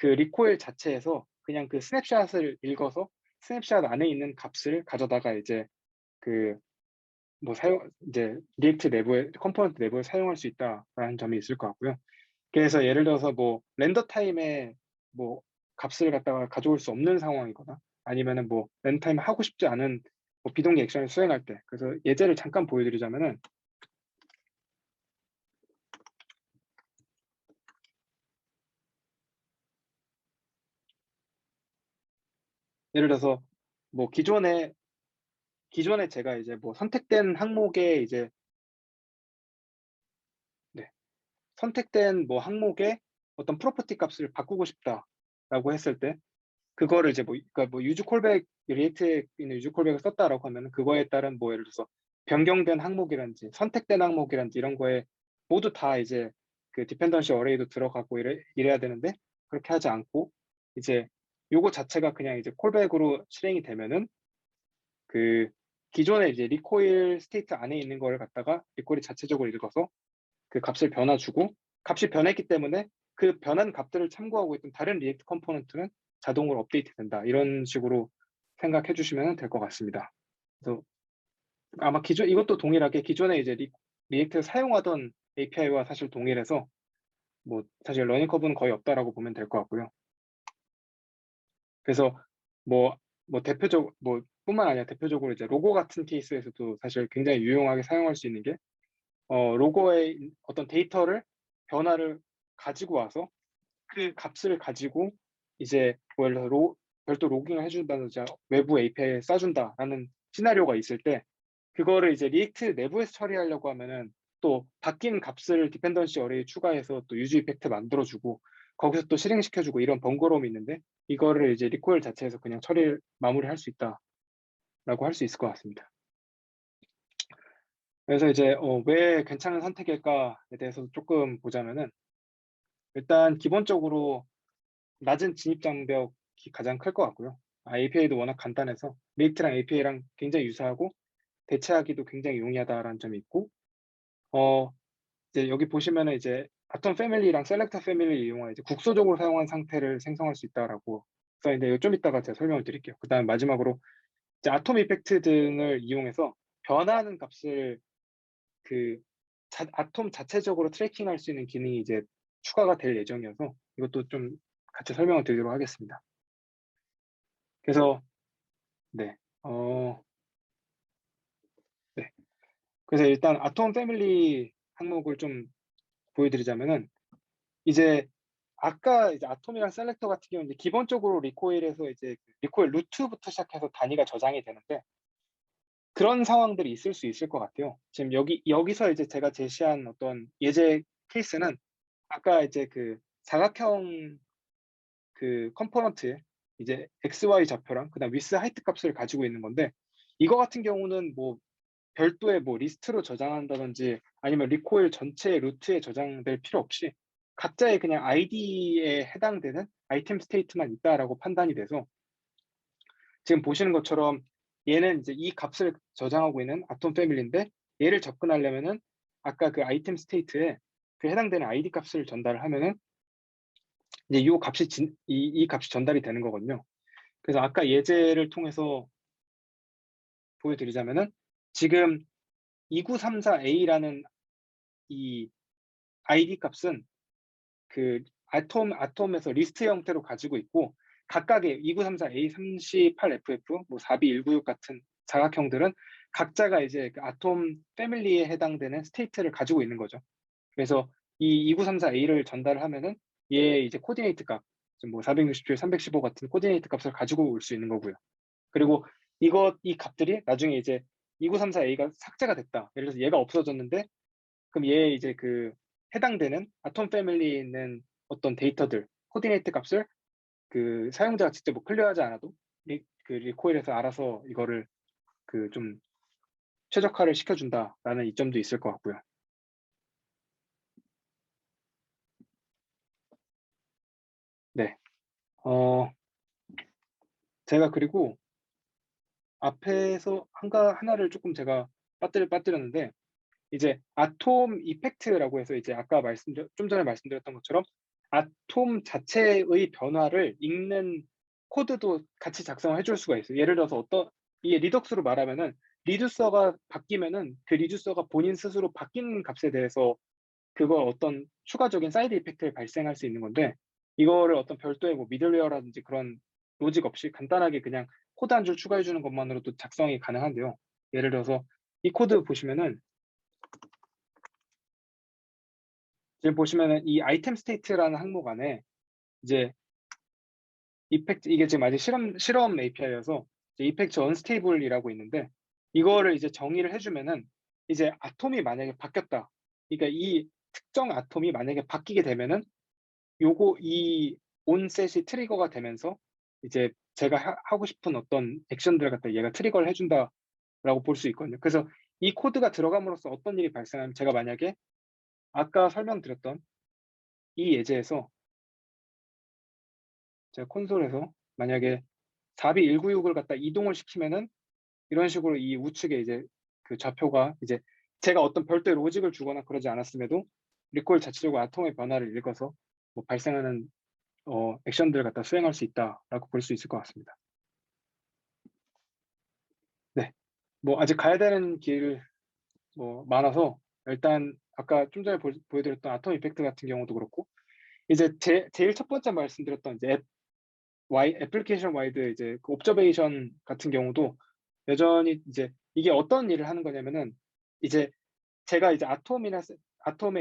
리코일 자체에서 그냥 스냅샷을 읽어서 스냅샷 안에 있는 값을 가져다가 이제 이제 리액트 내부에 컴포넌트 내부에 사용할 수 있다라는 점이 있을 것 같고요. 그래서 예를 들어서 뭐 렌더 타임에 뭐 값을 갖다가 가져올 수 없는 상황이거나 아니면은 뭐 렌더 타임 하고 싶지 않은 뭐 비동기 액션을 수행할 때 그래서 예제를 잠깐 보여드리자면은 예를 들어서 뭐 기존에 제가 이제 뭐 선택된 항목에 이제 선택된 뭐 항목에 어떤 프로퍼티 값을 바꾸고 싶다라고 했을 때 그거를 이제 그러니까 뭐 유즈 콜백 리액트에 있는 유즈 콜백을 썼다라고 하면 그거에 따른 뭐 예를 들어서 변경된 항목이란지 선택된 항목이란지 이런 거에 모두 다 이제 디펜던시 어레이도 들어가고 이래야 되는데 그렇게 하지 않고 이제 요거 자체가 그냥 이제 콜백으로 실행이 되면은 기존에 이제 리코일 스테이트 안에 있는 거를 갖다가 리코일이 자체적으로 읽어서 그 값을 변화주고 값이 변했기 때문에 그 변한 값들을 참고하고 있던 다른 리액트 컴포넌트는 자동으로 업데이트 된다. 이런 식으로 생각해 주시면 될 것 같습니다. 그래서 아마 이것도 동일하게 기존에 이제 리액트를 사용하던 API와 사실 동일해서 뭐 사실 러닝 커브는 거의 없다라고 보면 될 것 같고요. 그래서 뭐 뿐만 아니라 대표적으로 이제 로고 같은 케이스에서도 사실 굉장히 유용하게 사용할 수 있는 게 로고의 어떤 데이터를 변화를 가지고 와서 그 값을 가지고 이제 뭐 예를 들어 별도 로깅을 해준다든지 외부 API에 쏴준다라는 시나리오가 있을 때 그거를 이제 리액트 내부에서 처리하려고 하면은 또 바뀐 값을 디펜던시 어레이에 추가해서 또 유즈 이펙트 만들어주고 거기서 또 실행시켜주고 이런 번거로움이 있는데 이거를 이제 리코일 자체에서 그냥 마무리할 수 있다라고 할 수 있을 것 같습니다. 그래서 이제 왜 괜찮은 선택일까에 대해서 조금 보자면은 일단 기본적으로 낮은 진입 장벽이 가장 클 것 같고요. API도 워낙 간단해서 리액트랑 API랑 굉장히 유사하고 대체하기도 굉장히 용이하다라는 점이 있고 이제 여기 보시면은 이제 아톰 패밀리랑 셀렉터 패밀리를 이용한 이제 국소적으로 사용한 상태를 생성할 수 있다라고 써있는데 이거 좀 이따가 제가 설명을 드릴게요. 그다음 마지막으로 이제 아톰 이펙트 등을 이용해서 변화하는 값을 아톰 자체적으로 트래킹할 수 있는 기능이 이제 추가가 될 예정이어서 이것도 좀 같이 설명을 드리도록 하겠습니다. 그래서 네, 네. 그래서 일단 아톰 패밀리 항목을 좀 보여드리자면은 이제 아까 이제 아톰이랑 셀렉터 같은 경우는 이제 기본적으로 리코일에서 이제 리코일 루트부터 시작해서 단위가 저장이 되는데 그런 상황들이 있을 수 있을 것 같아요. 지금 여기서 이제 제가 제시한 어떤 예제 케이스는 아까 이제 그 사각형 그 컴포넌트에 이제 XY 좌표랑 그다음 위스 하이트 값을 가지고 있는 건데 이거 같은 경우는 뭐 별도의 뭐 리스트로 저장한다든지 아니면 리코일 전체 루트에 저장될 필요 없이 각자의 그냥 ID에 해당되는 아이템 스테이트만 있다라고 판단이 돼서 지금 보시는 것처럼 얘는 이제 이 값을 저장하고 있는 아톰 패밀리인데 얘를 접근하려면은 아까 그 아이템 스테이트에 그 해당되는 ID 값을 전달을 하면은 이제 이 값이 전달이 되는 거거든요. 그래서 아까 예제를 통해서 보여드리자면은 지금 2934A라는 이 ID 값은 그 아톰에서 리스트 형태로 가지고 있고 각각의 2934A, 38FF, 뭐 4B196 같은 사각형들은 각자가 이제 그 아톰 패밀리에 해당되는 스테이트를 가지고 있는 거죠. 그래서 이 2934A를 전달을 하면은 얘 이제 코디네이트 값, 뭐 467, 315 같은 코디네이트 값을 가지고 올 수 있는 거고요. 그리고 이 값들이 나중에 이제 2934A가 삭제가 됐다. 예를 들어서 얘가 없어졌는데 그럼 얘 이제 그 해당되는 아톰 패밀리에 있는 어떤 데이터들, 코디네이트 값을 그 사용자가 직접 뭐 클리어하지 않아도 그 리코일에서 알아서 이거를 그 좀 최적화를 시켜준다라는 이점도 있을 것 같고요. 네. 제가 그리고 앞에서 하나를 조금 제가 빠뜨렸는데 이제 아톰 이펙트라고 해서 이제 아까 좀 전에 말씀드렸던 것처럼 아톰 자체의 변화를 읽는 코드도 같이 작성을 해줄 수가 있어요. 예를 들어서 이게 리덕스로 말하면은 리듀서가 바뀌면은 그 리듀서가 본인 스스로 바뀌는 값에 대해서 그거 어떤 추가적인 사이드 이펙트를 발생할 수 있는 건데 이거를 어떤 별도의 뭐 미들웨어라든지 그런 로직 없이 간단하게 그냥 코드 한 줄 추가해 주는 것만으로도 작성이 가능한데요. 예를 들어서 이 코드 보시면은 지금 보시면은 이 아이템 스테이트라는 항목 안에 이제 이펙트 이게 지금 아직 실험 API여서 이펙트 언스테이블이라고 있는데 이거를 이제 정의를 해주면은 이제 아톰이 만약에 바뀌었다. 그러니까 이 특정 아톰이 만약에 바뀌게 되면은 이 온셋이 트리거가 되면서 이제 제가 하고 싶은 어떤 액션들을 갖다 얘가 트리거를 해준다라고 볼 수 있거든요. 그래서 이 코드가 들어감으로써 어떤 일이 발생하면 제가 만약에 아까 설명드렸던 이 예제에서 제가 콘솔에서 만약에 4B196을 갖다 이동을 시키면은 이런 식으로 이 우측에 이제 그 좌표가 이제 제가 어떤 별도의 로직을 주거나 그러지 않았음에도 리콜 자체적으로 아톰의 변화를 읽어서 뭐 발생하는 액션들을 갖다 수행할 수 있다라고 볼 수 있을 것 같습니다. 네, 뭐 아직 가야 되는 길 뭐 많아서 일단 아까 좀 전에 보여드렸던 아톰 이펙트 같은 경우도 그렇고 이제 제일 첫 번째 말씀드렸던 이제 애플리케이션 와이드 이제 그 옵저베이션 같은 경우도 여전히 이제 이게 어떤 일을 하는 거냐면은 이제 제가 이제 아톰의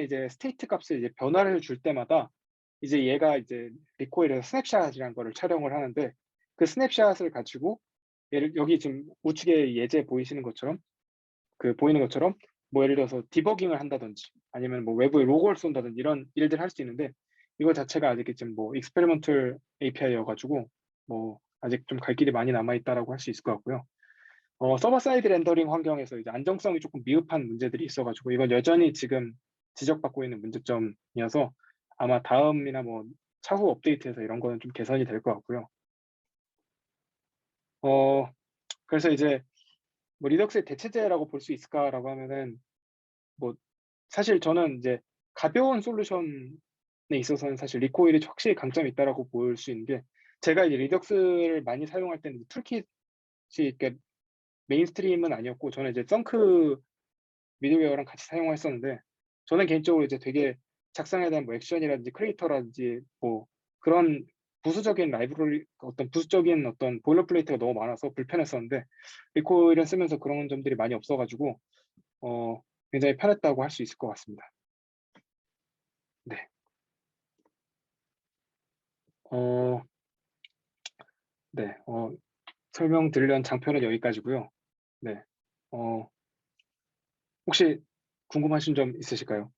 이제 스테이트 값을 이제 변화를 줄 때마다 이제 얘가 이제 리코일에서 스냅샷이라는 거를 촬영을 하는데 그 스냅샷을 가지고 여기 지금 우측에 예제 보이는 것처럼 뭐 예를 들어서 디버깅을 한다든지 아니면 뭐 외부에 로그를 쏜다든지 이런 일들을 할 수 있는데 이거 자체가 아직 지금 뭐 익스페리먼털 API여가지고 뭐 아직 좀 갈 길이 많이 남아 있다라고 할 수 있을 것 같고요. 서버 사이드 렌더링 환경에서 이제 안정성이 조금 미흡한 문제들이 있어가지고 이건 여전히 지금 지적받고 있는 문제점이어서 아마 다음이나 뭐 차후 업데이트에서 이런 거는 좀 개선이 될 것 같고요. 그래서 이제 뭐 리덕스의 대체제라고 볼 수 있을까라고 하면은 뭐 사실 저는 이제 가벼운 솔루션에 있어서는 사실 리코일이 확실히 강점이 있다라고 볼 수 있는 게 제가 이제 리덕스를 많이 사용할 때는 툴킷이 이렇게 메인스트림은 아니었고 저는 이제 썬크 미들웨어랑 같이 사용했었는데 저는 개인적으로 이제 되게 작성에 대한 뭐 액션이라든지 크리에이터라든지 뭐 그런 부수적인 라이브러리 부수적인 어떤 보일러플레이트가 너무 많아서 불편했었는데 리코일을 쓰면서 그런 점들이 많이 없어가지고 굉장히 편했다고 할 수 있을 것 같습니다. 네. 네. 설명드리려는 장표는 여기까지고요. 네. 혹시 궁금하신 점 있으실까요?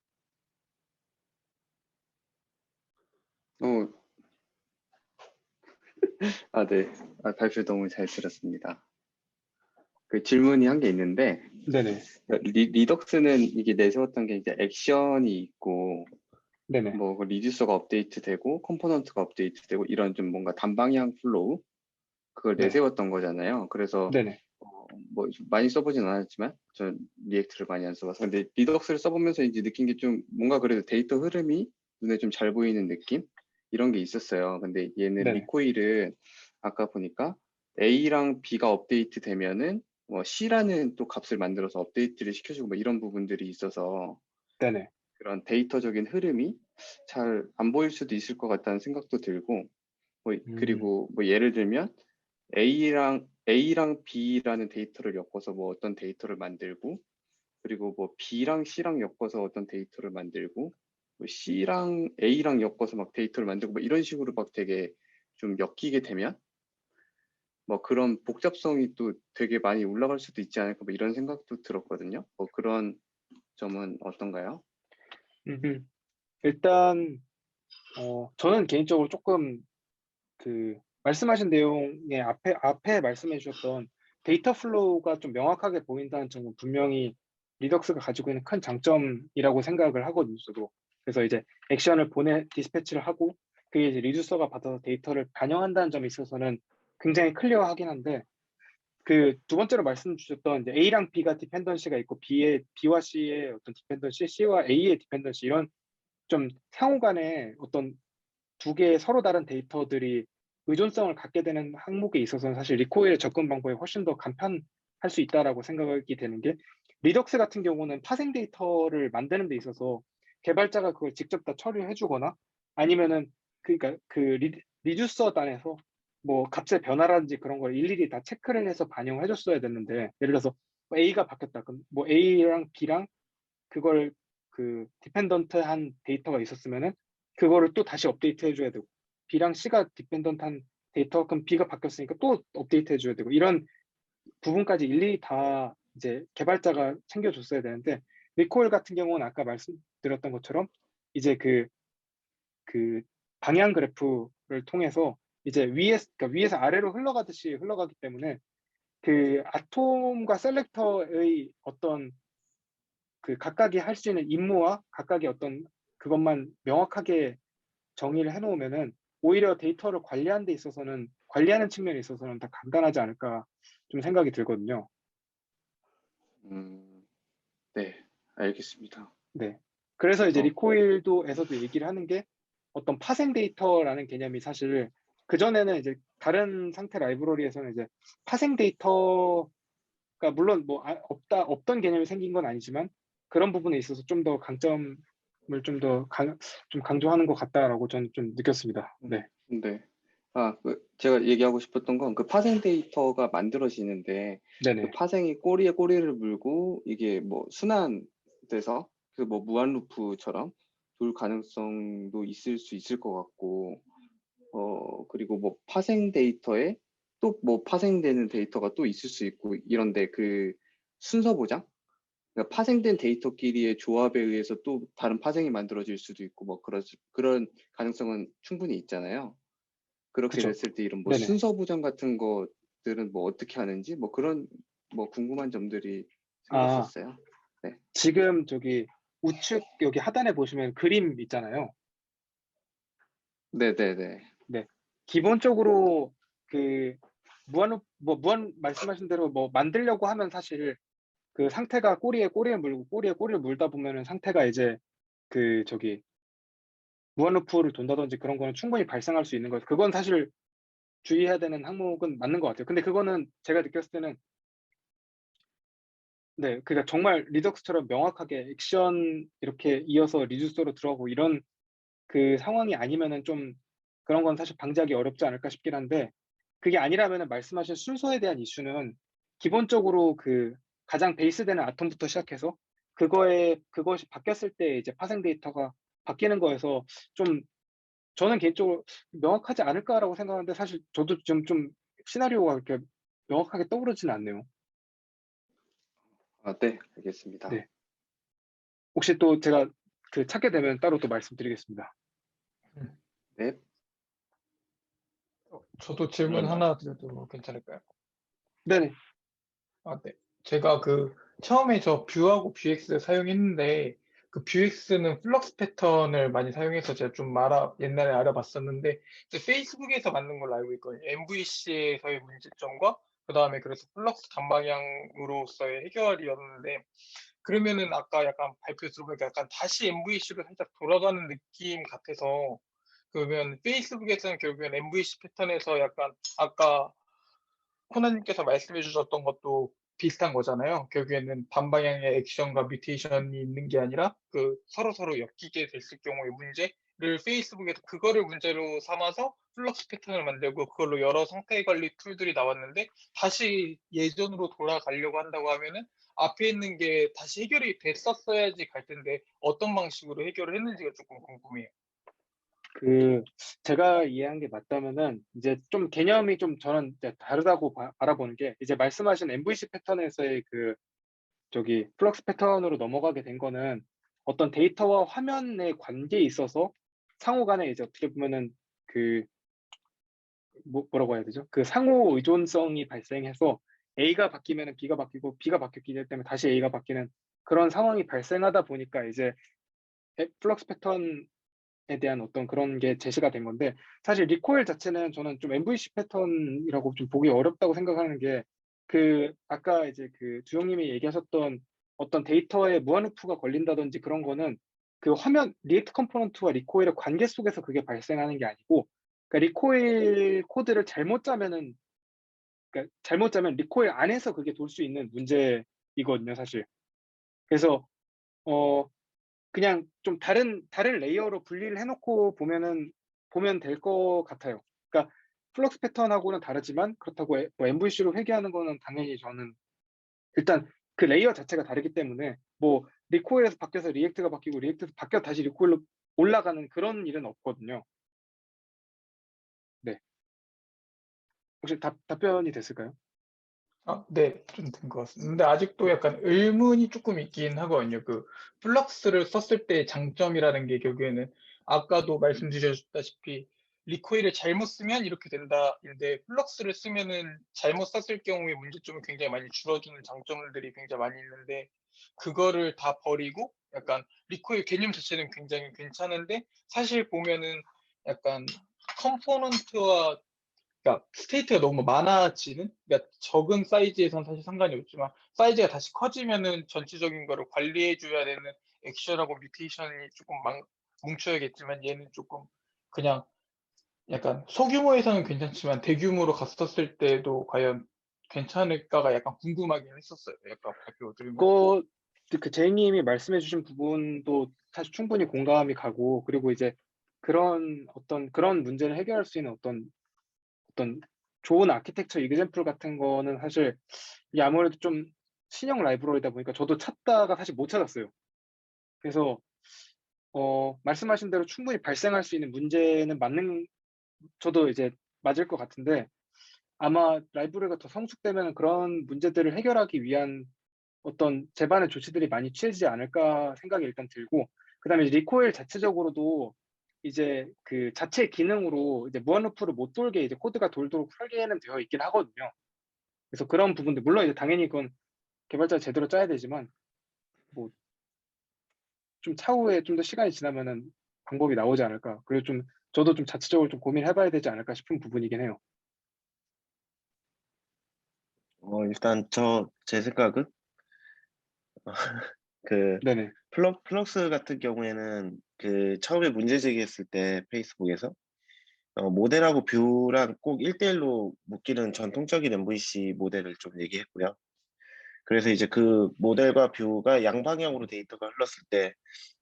네. 발표 너무 잘 들었습니다. 그 질문이 한 게 있는데, 네네. 리덕스는 이게 내세웠던 게 이제 액션이 있고, 네네. 뭐 그 리듀서가 업데이트되고, 컴포넌트가 업데이트되고 이런 좀 뭔가 단방향 플로우 그걸 네. 내세웠던 거잖아요. 그래서 네네. 뭐 많이 써보진 않았지만, 전 리액트를 많이 안 써봐서 근데 리덕스를 써보면서 이제 느낀 게 좀 뭔가 그래도 데이터 흐름이 눈에 좀 잘 보이는 느낌 이런 게 있었어요. 근데 얘는 네네. 리코일은 아까 보니까 A랑 B가 업데이트 되면은 뭐 C라는 또 값을 만들어서 업데이트를 시켜주고 뭐 이런 부분들이 있어서 네네. 그런 데이터적인 흐름이 잘 안 보일 수도 있을 것 같다는 생각도 들고 그리고 뭐 예를 들면 A랑 B라는 데이터를 엮어서 뭐 어떤 데이터를 만들고 그리고 뭐 B랑 C랑 엮어서 어떤 데이터를 만들고 뭐 C랑 A랑 엮어서 막 데이터를 만들고 뭐 이런 식으로 막 되게 좀 엮이게 되면 뭐 그런 복잡성이 또 되게 많이 올라갈 수도 있지 않을까 뭐 이런 생각도 들었거든요. 뭐 그런 점은 어떤가요? 일단 저는 개인적으로 조금 그 말씀하신 내용의 앞에 말씀해 주셨던 데이터 플로우가 좀 명확하게 보인다는 점은 분명히 리덕스가 가지고 있는 큰 장점이라고 생각을 하거든요. 저도. 그래서 이제 액션을 디스패치를 하고 그게 이제 리듀서가 받아서 데이터를 반영한다는 점에 있어서는 굉장히 클리어하긴 한데 그 두 번째로 말씀 주셨던 이제 A랑 B가 디펜던시가 있고 B와 C의 어떤 디펜던시, C와 A의 디펜던시 이런 좀 상호 간에 어떤 두 개의 서로 다른 데이터들이 의존성을 갖게 되는 항목에 있어서는 사실 리코일의 접근 방법이 훨씬 더 간편할 수 있다라고 생각이 되는 게 리덕스 같은 경우는 파생 데이터를 만드는 데 있어서 개발자가 그걸 직접 다 처리해 주거나 아니면은 그러니까 그 리듀서 단에서 뭐 값의 변화라든지 그런 걸 일일이 다 체크를 해서 반영해 줬어야 됐는데 예를 들어서 A가 바뀌었다. 그럼 뭐 A랑 B랑 그걸 그 디펜던트한 데이터가 있었으면은 그거를 또 다시 업데이트 해줘야 되고 B랑 C가 디펜던트한 데이터 그럼 B가 바뀌었으니까 또 업데이트 해줘야 되고 이런 부분까지 일일이 다 이제 개발자가 챙겨줬어야 되는데 리코일 같은 경우는 아까 말씀드렸던 것처럼 이제 그 방향 그래프를 통해서 이제 그러니까 위에서 아래로 흘러가듯이 흘러가기 때문에 그 아톰과 셀렉터의 어떤 그 각각이 할 수 있는 임무와 각각의 어떤 그것만 명확하게 정의를 해놓으면은 오히려 데이터를 관리하는 데 있어서는 관리하는 측면에 있어서는 더 간단하지 않을까 좀 생각이 들거든요. 네, 알겠습니다. 네. 그래서 이제 어. 리코일도에서도 얘기를 하는 게 어떤 파생 데이터라는 개념이 사실 그전에는 이제 다른 상태 라이브러리에서는 이제 파생 데이터가 물론 뭐 없던 개념이 생긴 건 아니지만 그런 부분에 있어서 좀 더 강점을 좀 더 좀 강조하는 것 같다라고 저는 좀 느꼈습니다. 네. 네. 제가 얘기하고 싶었던 건 그 파생 데이터가 만들어지는데 그 네네. 파생이 꼬리에 꼬리를 물고 이게 뭐 순환돼서 그 뭐 무한 루프처럼 돌 가능성도 있을 수 있을 것 같고, 그리고 뭐 파생 데이터에 또 뭐 파생되는 데이터가 또 있을 수 있고 이런데 그 순서 보장? 그러니까 파생된 데이터끼리의 조합에 의해서 또 다른 파생이 만들어질 수도 있고 뭐 그런 가능성은 충분히 있잖아요. 그렇게 그쵸. 됐을 때 이런 뭐 네네. 순서 보장 같은 것들은 뭐 어떻게 하는지 뭐 그런 뭐 궁금한 점들이 생겼었어요. 지금 저기 우측 여기 하단에 보시면 그림 있잖아요. 네네네. 네. 기본적으로 그 무한 말씀하신 대로 뭐 만들려고 하면 사실 그 상태가 꼬리에 물고 꼬리에 꼬리를 물다 보면은 상태가 이제 그 저기 무한 루프를 돈다든지 그런 거는 충분히 발생할 수 있는 거예요. 그건 사실 주의해야 되는 항목은 맞는 것 같아요. 근데 그거는 제가 느꼈을 때는 네, 그러니까 정말 리덕스처럼 명확하게 액션 이렇게 이어서 리듀서로 들어가고 이런 그 상황이 아니면은 좀 그런 건 사실 방지하기 어렵지 않을까 싶긴 한데 그게 아니라면은 말씀하신 순서에 대한 이슈는 기본적으로 그 가장 베이스되는 아톰부터 시작해서 그것이 바뀌었을 때 이제 파생 데이터가 바뀌는 거여서 좀 저는 개인적으로 명확하지 않을까라고 생각하는데 사실 저도 좀 시나리오가 이렇게 명확하게 떠오르지는 않네요. 네, 알겠습니다. 네. 혹시 또 제가 그 찾게 되면 따로 또 말씀드리겠습니다. 네. 저도 질문 하나 드려도 괜찮을까요? 네네. 네. 제가 처음에 저 뷰하고 뷰엑스 사용했는데 그 뷰엑스는 플럭스 패턴을 많이 사용해서 제가 좀 옛날에 알아봤었는데 이제 페이스북에서 만든 걸로 알고 있거든요. MVC에서의 문제점과 그다음에 그래서 플럭스 단방향으로서의 해결이었는데 그러면은 아까 약간 발표 들어보니까 약간 다시 MVC로 살짝 돌아가는 느낌 같아서 그러면 페이스북에서는 결국엔 MVC 패턴에서 약간 아까 코나님께서 말씀해 주셨던 것도 비슷한 거잖아요. 결국에는 반방향의 액션과 뮤테이션이 있는 게 아니라 서로 엮이게 됐을 경우의 문제를 페이스북에서 그거를 문제로 삼아서 플럭스 패턴을 만들고 그걸로 여러 상태 관리 툴들이 나왔는데 다시 예전으로 돌아가려고 한다고 하면은 앞에 있는 게 다시 해결이 됐었어야지 갈 텐데 어떤 방식으로 해결을 했는지가 조금 궁금해요. 그 제가 이해한 게 맞다면은 이제 좀 개념이 좀 저는 이제 다르다고 바라보는 게 이제 말씀하신 MVC 패턴에서의 그 저기 플럭스 패턴으로 넘어가게 된 거는 어떤 데이터와 화면의 관계에 있어서 상호 간에 이제 어떻게 보면은 그 뭐라고 해야 되죠? 그 상호 의존성이 발생해서 A가 바뀌면은 B가 바뀌고 B가 바뀌기 때문에 다시 A가 바뀌는 그런 상황이 발생하다 보니까 이제 플럭스 패턴 에 대한 어떤 그런 게 제시가 된 건데 사실 리코일 자체는 저는 좀 MVC 패턴이라고 좀 보기 어렵다고 생각하는 게 그 아까 이제 그 주영님이 얘기하셨던 어떤 데이터에 무한 루프가 걸린다든지 그런 거는 그 화면 리액트 컴포넌트와 리코일의 관계 속에서 그게 발생하는 게 아니고 그러니까 리코일 코드를 잘못 짜면은 그러니까 잘못 짜면 리코일 안에서 그게 돌 수 있는 문제이거든요, 사실. 그래서 그냥 좀 다른 레이어로 분리를 해놓고 보면 될 것 같아요. 그러니까 플럭스 패턴하고는 다르지만 그렇다고 뭐 MVC로 회귀하는 거는 당연히 저는 일단 그 레이어 자체가 다르기 때문에 뭐 리코일에서 바뀌어서 리액트가 바뀌고 리액트에서 바뀌어 다시 리코일로 올라가는 그런 일은 없거든요. 네. 혹시 답변이 됐을까요? 네, 좀 된 것 같습니다. 근데 아직도 약간 의문이 조금 있긴 하거든요. 플럭스를 썼을 때의 장점이라는 게 결국에는 아까도 말씀드렸다시피 리코일을 잘못 쓰면 이렇게 된다인데 플럭스를 쓰면은 잘못 썼을 경우에 문제점이 굉장히 많이 줄어드는 장점들이 굉장히 많이 있는데 그거를 다 버리고 약간 리코일 개념 자체는 굉장히 괜찮은데 사실 보면은 약간 컴포넌트와 그러니까 스테이트가 너무 많아지는, 그러니까 적은 사이즈에선 사실 상관이 없지만 사이즈가 다시 커지면은 전체적인 거를 관리해 줘야 되는 액션하고 뮤테이션이 조금 뭉쳐야겠지만, 얘는 조금 그냥 약간 소규모에서는 괜찮지만 대규모로 갔었을 때도 과연 괜찮을까가 약간 궁금하긴 했었어요. 약간 발표 들으면서. 그 제이님이 말씀해주신 부분도 사실 충분히 공감이 가고, 그리고 이제 그런 문제를 해결할 수 있는 어떤 좋은 아키텍처 이그젬플 같은 거는 사실 이게 아무래도 좀 신형 라이브러리다 보니까 저도 찾다가 사실 못 찾았어요. 그래서 말씀하신 대로 충분히 발생할 수 있는 문제는 저도 이제 맞을 것 같은데, 아마 라이브러리가 더 성숙되면 그런 문제들을 해결하기 위한 어떤 제반의 조치들이 많이 취해지지 않을까 생각이 일단 들고, 그다음에 리코일 자체적으로도 이제 그 자체 기능으로 이제 무한 루프를 못 돌게 이제 코드가 돌도록 설계는 되어 있긴 하거든요. 그래서 그런 부분들, 물론 이제 당연히 그건 개발자가 제대로 짜야 되지만, 뭐 좀 차후에 좀 더 시간이 지나면은 방법이 나오지 않을까. 그래서 좀 저도 좀 자체적으로 좀 고민해봐야 되지 않을까 싶은 부분이긴 해요. 일단 제 생각은 그 네네. 플럭스 같은 경우에는 그 처음에 문제 제기했을 때 페이스북에서 모델하고 뷰랑 꼭 1대1로 묶이는 전통적인 MVC 모델을 좀 얘기했고요. 그래서 이제 그 모델과 뷰가 양방향으로 데이터가 흘렀을 때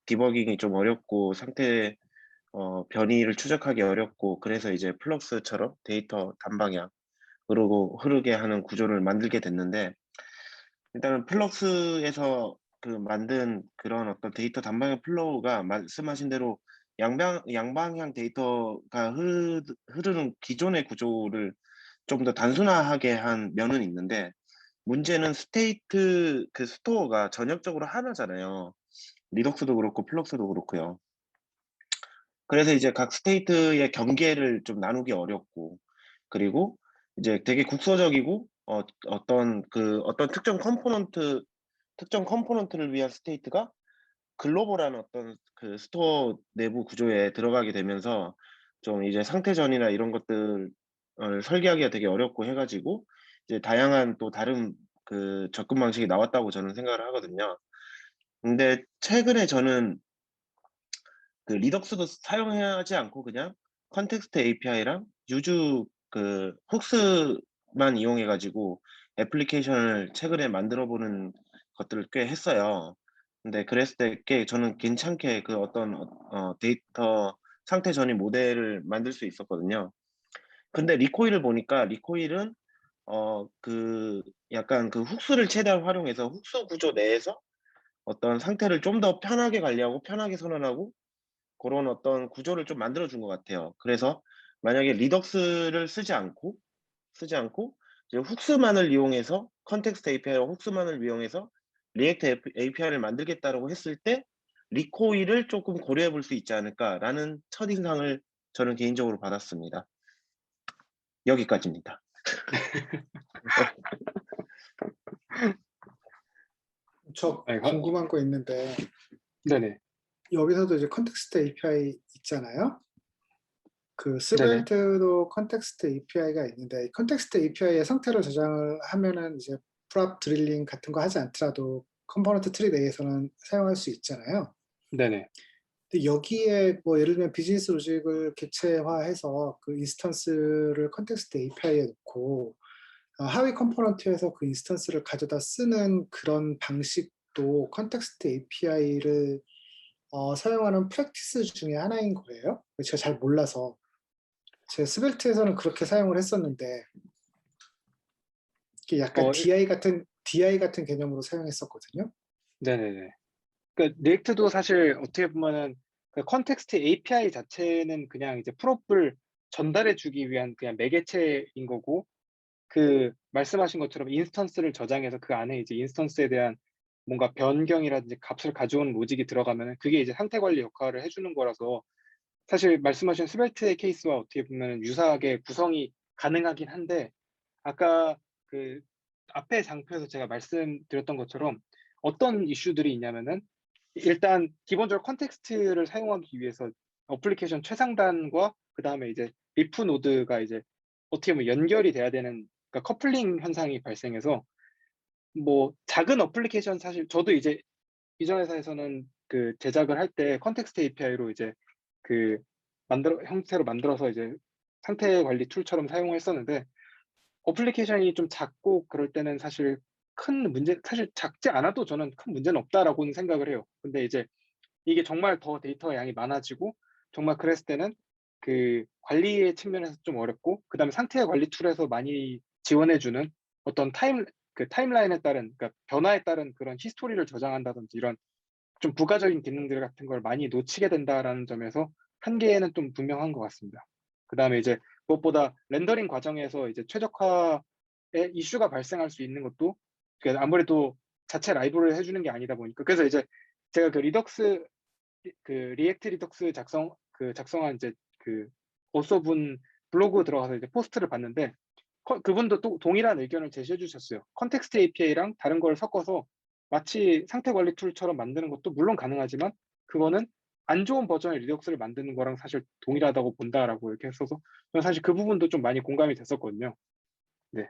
디버깅이 좀 어렵고 상태 변이를 추적하기 어렵고, 그래서 이제 플럭스처럼 데이터 단방향으로 흐르게 하는 구조를 만들게 됐는데, 일단은 플럭스에서 그 만든 그런 어떤 데이터 단방향 플로우가 말씀하신 대로 양방향 데이터가 흐르는 기존의 구조를 좀 더 단순화하게 한 면은 있는데, 문제는 스테이트 그 스토어가 전역적으로 하나잖아요. 리덕스도 그렇고 플럭스도 그렇고요. 그래서 이제 각 스테이트의 경계를 좀 나누기 어렵고, 그리고 이제 되게 국소적이고 어떤 특정 컴포넌트를 위한 스테이트가 글로벌한 어떤 그 스토어 내부 구조에 들어가게 되면서 좀 이제 상태전이나 이런 것들을 설계하기가 되게 어렵고 해가지고 이제 다양한 또 다른 그 접근 방식이 나왔다고 저는 생각을 하거든요. 근데 최근에 저는 그 리덕스도 사용하지 않고 그냥 컨텍스트 API랑 유즈 그 훅스만 이용해가지고 애플리케이션을 최근에 만들어 보는 것들을 꽤 했어요. 근데 그랬을 때 꽤 저는 괜찮게 그 어떤 데이터 상태 전이 모델을 만들 수 있었거든요. 근데 리코일을 보니까 리코일은 그 약간 그 훅스를 최대한 활용해서 훅스 구조 내에서 어떤 상태를 좀 더 편하게 관리하고 편하게 선언하고 그런 어떤 구조를 좀 만들어 준 것 같아요. 그래서 만약에 리덕스를 쓰지 않고 이제 훅스만을 이용해서 컨텍스트 API와 훅스만을 이용해서 리액트 API를 만들겠다라고 했을 때 리코일을 조금 고려해 볼 수 있지 않을까라는 첫인상을 저는 개인적으로 받았습니다. 여기까지입니다. 저 아니, 궁금한 거 있는데, 네네. 여기서도 이제 컨텍스트 API 있잖아요. 그 네네. 스벨트도 컨텍스트 API가 있는데, 컨텍스트 API의 상태를 저장을 하면은 이제 프랍 드릴링 같은 거 하지 않더라도 컴포넌트 트리 내에서는 사용할 수 있잖아요. 네네. 근데 여기에 뭐 예를 들면 비즈니스 로직을 객체화해서 그 인스턴스를 컨텍스트 API에 넣고 하위 컴포넌트에서 그 인스턴스를 가져다 쓰는 그런 방식도 컨텍스트 API를 사용하는 프랙티스 중에 하나인 거예요. 제가 잘 몰라서. 제 스벨트에서는 그렇게 사용을 했었는데, 이게 약간 어, DI 같은 개념으로 사용했었거든요. 네네네. 그러니까 리액트도 사실 어떻게 보면은 그 컨텍스트 API 자체는 그냥 이제 프롭을 전달해주기 위한 그냥 매개체인 거고, 그 말씀하신 것처럼 인스턴스를 저장해서 그 안에 이제 인스턴스에 대한 뭔가 변경이라든지 값을 가져오는 로직이 들어가면은 그게 이제 상태 관리 역할을 해주는 거라서, 사실 말씀하신 스벨트의 케이스와 어떻게 보면 유사하게 구성이 가능하긴 한데, 아까 그 앞에 장표에서 제가 말씀드렸던 것처럼 어떤 이슈들이 있냐면은, 일단 기본적으로 컨텍스트를 사용하기 위해서 어플리케이션 최상단과 그 다음에 이제 리프 노드가 이제 어떻게 보면 연결이 돼야 되는, 그러니까 커플링 현상이 발생해서 뭐 작은 어플리케이션, 사실 저도 이제 이전 회사에서는 그 제작을 할 때 컨텍스트 API로 이제 그 형태로 만들어서 이제 상태 관리 툴처럼 사용했었는데, 어플리케이션이 좀 작고 그럴 때는 사실 큰 문제, 사실 작지 않아도 저는 큰 문제는 없다라고는 생각을 해요. 근데 이제 이게 정말 더 데이터 양이 많아지고 정말 그랬을 때는 그 관리의 측면에서 좀 어렵고, 그다음에 상태 관리 툴에서 많이 지원해주는 어떤 타임라인에 따른, 그러니까 변화에 따른 그런 히스토리를 저장한다든지 이런 좀 부가적인 기능들 같은 걸 많이 놓치게 된다라는 점에서 한계는 좀 분명한 것 같습니다. 그다음에 이제 무엇보다 렌더링 과정에서 이제 최적화의 이슈가 발생할 수 있는 것도, 그러니까 아무래도 자체 라이브러리를 해주는 게 아니다 보니까, 그래서 이제 제가 그 리액트 리덕스 작성한 이제 그 오서분 블로그 들어가서 이제 포스트를 봤는데, 그분도 또 동일한 의견을 제시해 주셨어요. 컨텍스트 API랑 다른 걸 섞어서 마치 상태 관리 툴처럼 만드는 것도 물론 가능하지만, 그거는 안 좋은 버전의 리덕스를 만드는 거랑 사실 동일하다고 본다라고 이렇게 했어서, 저는 사실 그 부분도 좀 많이 공감이 됐었거든요. 네.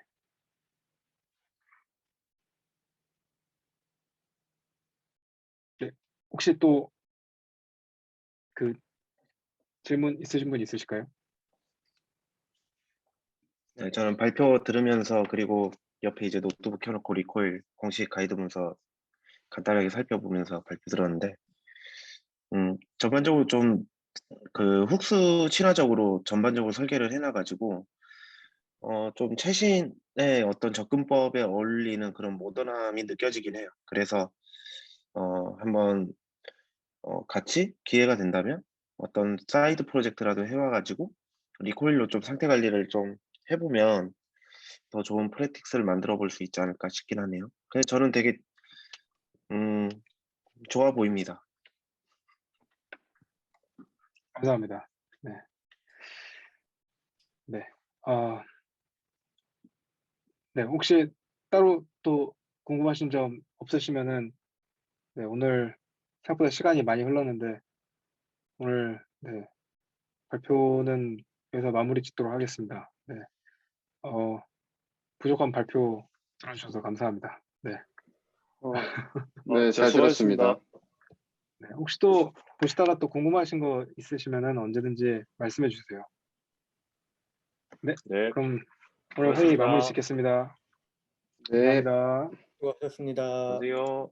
네. 혹시 또 그 질문 있으신 분 있으실까요? 네, 저는 발표 들으면서 그리고 옆에 이제 노트북 켜놓고 리콜 공식 가이드 문서 간단하게 살펴보면서 발표 들었는데, 전반적으로 좀 그 훅스 친화적으로 전반적으로 설계를 해놔가지고 좀 최신의 어떤 접근법에 어울리는 그런 모던함이 느껴지긴 해요. 그래서 한번 같이 기회가 된다면 어떤 사이드 프로젝트라도 해와가지고 리콜로 좀 상태 관리를 좀 해보면 더 좋은 프랙티스를 만들어 볼 수 있지 않을까 싶긴 하네요. 그래서 저는 되게 좋아 보입니다. 감사합니다. 네. 네. 네. 혹시 따로 또 궁금하신 점 없으시면은, 네, 오늘 생각보다 시간이 많이 흘렀는데 오늘, 네, 발표는 여기서 마무리 짓도록 하겠습니다. 네. 부족한 발표 들어주셔서 감사합니다. 네. 네, 잘 수고하셨습니다. 들었습니다. 네. 혹시 또 보시다가 또 궁금하신 거 있으시면은 언제든지 말씀해 주세요. 네. 네, 그럼 오늘 회의 수고하셨습니다. 마무리 짓겠습니다. 네. 감사합니다. 수고하셨습니다. 안녕하세요.